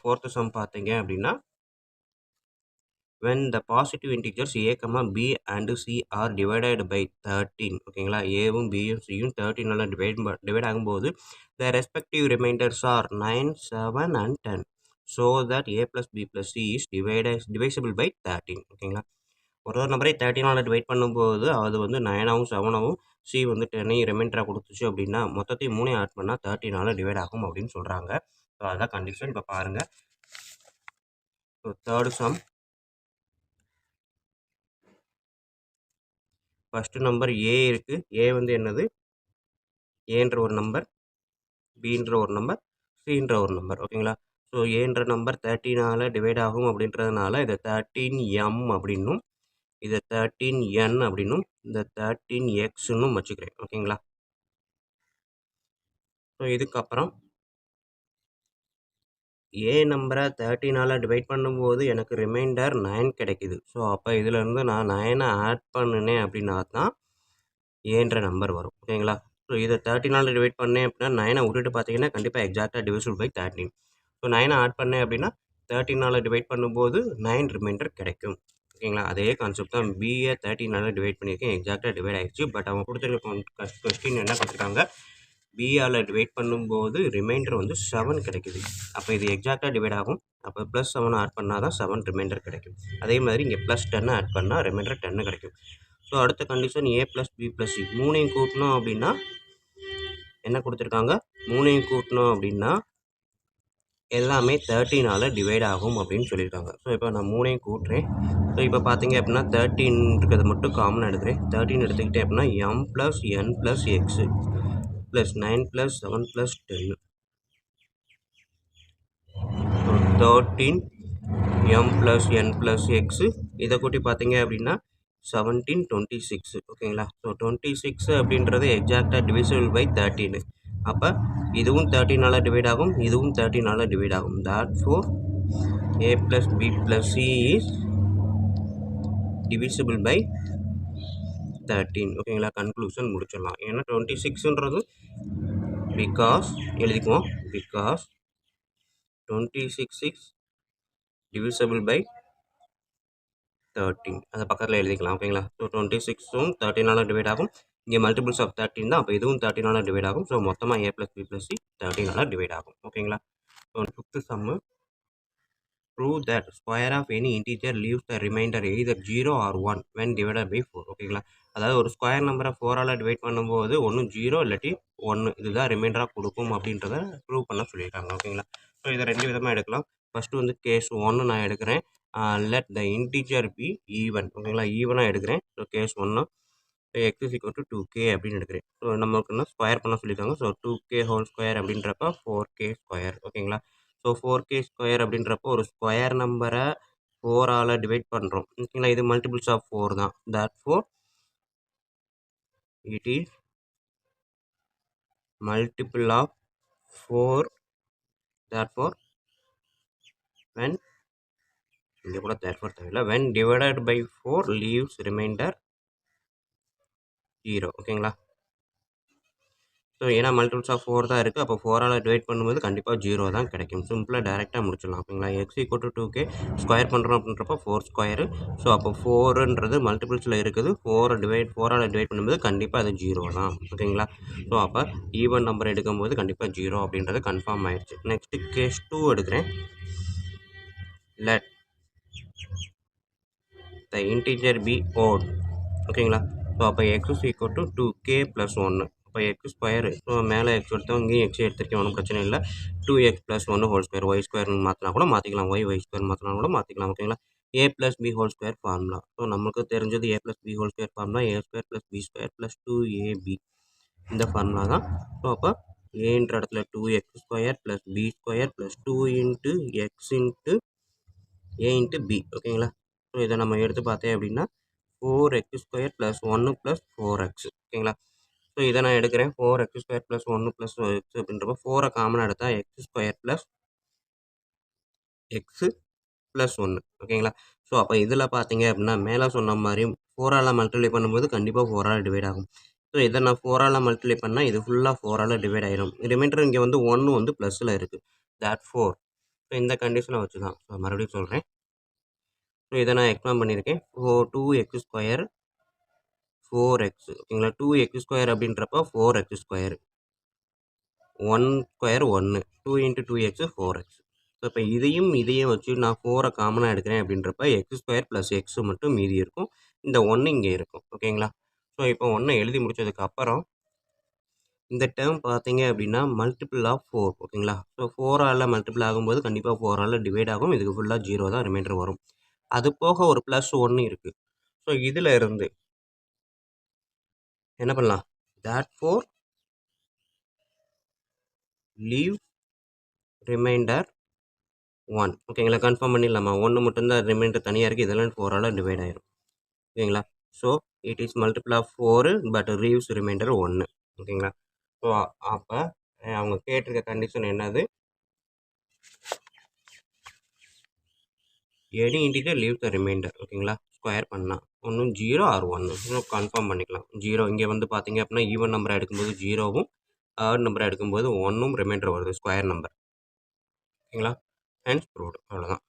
4th some பார்த்தீங்க அப்படின்னா when the positive integers a, b and c are divided by 13 ஓகேங்களா ஏவும் பியும் சியும் 13 டிவைட் ஆகும்போது the respective remainders are 9, 7 and 10 so that a plus b plus c is divisible by 13 ஓகேங்களா ஒரு நம்பரை 13 divide பண்ணும்போது அது வந்து 9ஆகவும் 7ஆகவும் சி வந்து 10ஐயும் ரிமைண்டராக கொடுத்துச்சு அப்படின்னா மொத்தத்தையும் 3 ஆட் பண்ணால் 13 டிவைட் ஆகும் அப்படின்னு சொல்கிறாங்க. ஸோ அதான் கண்டிஷன். இப்போ பாருங்கள். So third some first number ஏ இருக்குது. ஏ வந்து என்னது? ஏன்ற ஒரு நம்பர், பின்ற ஒரு நம்பர், சின்ற ஒரு நம்பர் ஓகேங்களா. ஸோ ஏன்ற நம்பர் 13 டிவைட் ஆகும் அப்படின்றதுனால இதை 13m அப்படின்னும் இதை 13n அப்படின்னும் இந்த 13xன்னும் வச்சுக்கிறேன் ஓகேங்களா. ஸோ இதுக்கப்புறம் ஏ நம்பரை 13 டிவைட் பண்ணும்போது எனக்கு ரிமைண்டர் 9 கிடைக்குது. ஸோ அப்போ இதிலேருந்து நான் 9 ஆட் பண்ணினேன் அப்படின்னா தான் ஏன்ற நம்பர் வரும் ஓகேங்களா. ஸோ இதை 13 டிவைட் பண்ணேன் அப்படின்னா 9 விட்டுட்டு பார்த்தீங்கன்னா கண்டிப்பாக எக்ஸாக்டாக டிவிசிபிள் பை 13. ஸோ 9 ஆட் பண்ணேன் அப்படின்னா 13 டிவைட் பண்ணும்போது 9 ரிமைண்டர் கிடைக்கும் ஓகேங்களா. அதே கான்செப்ட் தான். பிஏ 13 டிவைட் பண்ணியிருக்கேன், எக்ஸாக்டாக டிவைட் ஆகிடுச்சு. பட் அவங்க கொடுத்துருக்க கொஸ்டின் என்ன கொடுத்துருக்காங்க, பிஆல் டிவைட் பண்ணும்போது ரிமைண்டர் வந்து 7 கிடைக்குது. அப்போ இது எக்ஸாக்டாக டிவைட் ஆகும். அப்போ ப்ளஸ் 7 ஆட் பண்ணால் தான் 7 ரிமைண்டர் கிடைக்கும். அதே மாதிரி இங்கே ப்ளஸ் 10 ஆட் பண்ணால் ரிமைண்டர் 10 கிடைக்கும். ஸோ அடுத்த condition A plus B plus C மூணையும் கூட்டணும் அப்படின்னா என்ன கொடுத்துருக்காங்க, மூணையும் கூட்டணும் அப்படின்னா எல்லாமே 13 டிவைட் ஆகும் அப்படின்னு சொல்லியிருக்காங்க. ஸோ இப்போ நான் மூணையும் கூட்டுறேன். ஸோ இப்போ பார்த்தீங்க அப்படின்னா 13 இருக்கிறத மட்டும் காமனாக எடுக்கிறேன். 13 எடுத்துக்கிட்டேன் அப்படின்னா M plus n plus x plus 9 plus 7 plus 10. So 13 m plus n plus x இதை கூட்டி பார்த்தீங்க அப்படின்னா 17 26 ஓகேங்களா. ஸோ 26 அப்படின்றது எக்ஸாக்டாக டிவிசிபிள் பை 13. அப்போ இதுவும் 13 டிவைட் ஆகும், இதுவும் 13 டிவைட் ஆகும். therefore a plus b plus c is divisible by 13 ஓகேங்களா. கன்க்ளூஷன் முடிச்சிடலாம். ஏன்னா 26ன்றது because எழுதிக்குவோம், because 26 is divisible by 13 அதை பக்கத்தில் எழுதிக்கலாம் ஓகேங்களா. ஸோ 26ம் 13 டிவைட் ஆகும். இங்கே மல்டிபிள்ஸ் ஆஃப் 13 தான். அப்போ இதுவும் 13 டிவைட் ஆகும். ஸோ மொத்தமாக a plus B plus C 13 divide ஆகும் ஓகேங்களா. ஸோ 5th சம்மு prove that square of any integer leaves the remainder either 0 or 1 when divided by 4 ஓகேங்களா. அதாவது ஒரு ஸ்கொயர் நம்பரை 4 டிவைட் பண்ணும்போது ஒன்று 0 இல்லாட்டி 1 இதுதான் ரிமைண்டராக கொடுக்கும் அப்படின்றத ப்ரூவ் பண்ண சொல்லியிருக்காங்க ஓகேங்களா. ஸோ இதை 2 விதமாக எடுக்கலாம். ஃபஸ்ட்டு வந்து கேஸ் 1 நான் எடுக்கிறேன். Let the integer P even ஓகேங்களா. ஈவனாக எடுக்கிறேன். So case 1 x is equal to 2k அப்படின்னு எடுக்கிறேன். ஸோ நமக்கு என்ன ஸ்கொயர் பண்ண சொல்லியிருக்காங்க. ஸோ 2k ஹோல் ஸ்கொயர் அப்படின்றப்ப 4k ஸ்கொயர் ஓகேங்களா. ஸோ 4k ஸ்கொயர் அப்படின்றப்போ ஒரு ஸ்கொயர் நம்பரை 4 டிவைட் பண்ணுறோம் ஓகேங்களா. இது மல்டிபிள்ஸ் ஆஃப் 4 தான். therefore it is multiple of 4. therefore when இங்கே கூட therefore தேவையில்லை. when divided by 4 leaves remainder 0 ஓகேங்களா. ஸோ ஏன்னா மல்டிபிள்ஸ் ஆஃப் 4 தான் இருக்குது. அப்போ 4 டிவைட் பண்ணும்போது கண்டிப்பாக 0 தான் கிடைக்கும். சிம்பிளாக டேரெக்டாக முடிச்சிடலாம் ஓகேங்களா. X equal to 2k square பண்ணுறோம் அப்படின்றப்போ 4 ஸ்கொயரு. ஸோ அப்போ 4ன்றது மல்டிபிள்ஸில் இருக்குது. 4 டிவைட் பண்ணும்போது கண்டிப்பாக அது 0 தான் ஓகேங்களா. ஸோ அப்போ ஈவன் நம்பர் எடுக்கும்போது கண்டிப்பாக 0 அப்படின்றது கன்ஃபார்ம் ஆயிடுச்சு. நெக்ஸ்ட்டு கேஸ் 2 எடுக்கிறேன். Let the integer p odd ஓகேங்களா. ஸோ அப்போ x is equal to 2k + 1. இப்போ எக்ஸ் ஸ்கொயர். ஸோ மேலே எக்ஸ் எடுத்தோம், இங்கேயும் எக்ஸ் எடுத்துருக்கேன், ஒன்றும் பிரச்சனை இல்லை. 2x + 1 whole square. ஒய் ஸ்கொயர்னு மாற்றினா கூட மாற்றிக்கலாம், ஒய் ஸ்கொயர் மாற்றினா கூட மாற்றிக்கலாம் ஓகேங்களா. a + b whole square formula. So நமக்கு தெரிஞ்சது a + b whole square formula a² + b² + 2ab இந்த ஃபார்முலா தான். ஸோ அப்போ ஏன்ற இடத்துல 2x² + b² + 2 × x × a × b ஓகேங்களா. ஸோ இதை நம்ம எடுத்து பார்த்தேன் அப்படின்னா 4x² + 1 + 4x ஓகேங்களா. ஸோ இதை நான் எடுக்கிறேன். 4x² + 1 + x அப்படின்றப்போ 4 காமனாக எடுத்தால் x² + x + 1 ஓகேங்களா. ஸோ அப்போ இதில் பார்த்தீங்க அப்படின்னா மேலே சொன்ன மாதிரி 4 மல்டிப்ளை பண்ணும்போது கண்டிப்பாக 4 டிவைட் ஆகும். ஸோ இதை நான் 4 மல்டிப்ளை பண்ணால் இது ஃபுல்லாக 4 டிவைட் ஆகிடும். ரிமைண்டர் இங்கே வந்து 1 வந்து ப்ளஸில் இருக்குது. therefore ஸோ இந்த கண்டிஷனை வச்சு தான் ஸோ மறுபடியும் சொல்கிறேன். ஸோ இதை நான் எக்ஸ்பிளைன் பண்ணியிருக்கேன். 2x² 4x ஓகேங்களா. 2x² அப்படின்றப்ப 4x², 1² 1, 2 × 2x 4x. ஸோ இப்போ இதையும் வச்சு நான் 4 காமனாக எடுக்கிறேன் அப்படின்றப்ப x² + x மட்டும் மீதி இருக்கும். இந்த 1 இங்கே இருக்கும் ஓகேங்களா. ஸோ இப்போ 1 எழுதி முடிச்சதுக்கு அப்புறம் இந்த டேர்ம் பார்த்தீங்க அப்படின்னா மல்டிபிள் ஆஃப் 4 ஓகேங்களா. ஸோ 4ஆல் மல்டிபிள் ஆகும்போது கண்டிப்பாக 4ஆல் டிவைட் ஆகும். இதுக்கு ஃபுல்லாக 0 தான் ரிமைண்டர் வரும். அது போக ஒரு +1 இருக்குது. ஸோ இதில் இருந்து என்ன பண்ணலாம், therefore leave remainder 1 ஓகேங்களா. கன்ஃபார்ம் பண்ணிடலாமா, 1 மட்டும்தான் ரிமைண்டர் தனியாக இருக்குது, இதெல்லாம் 4ஆல் டிவைட் ஆயிரும் ஓகேங்களா. So it is multiple of 4 but leaves remainder 1 ஓகேங்களா. ஸோ அப்போ அவங்க கேட்டிருக்க கண்டிஷன் என்னது, any integer leave the remainder ஓகேங்களா. ஸ்கொயர் பண்ணால் ஒன்றும் 0 ஆர் 1 இன்னும் கன்ஃபார்ம் பண்ணிக்கலாம். 0 இங்கே வந்து பார்த்தீங்க அப்படின்னா ஈவன் நம்பரை எடுக்கும்போது 0வும் ஆட் நம்பரை எடுக்கும்போது 1ம் ரிமைண்டர் வருது ஸ்கொயர் நம்பர் ஓகேங்களா. Hence proved. அவ்வளோதான்.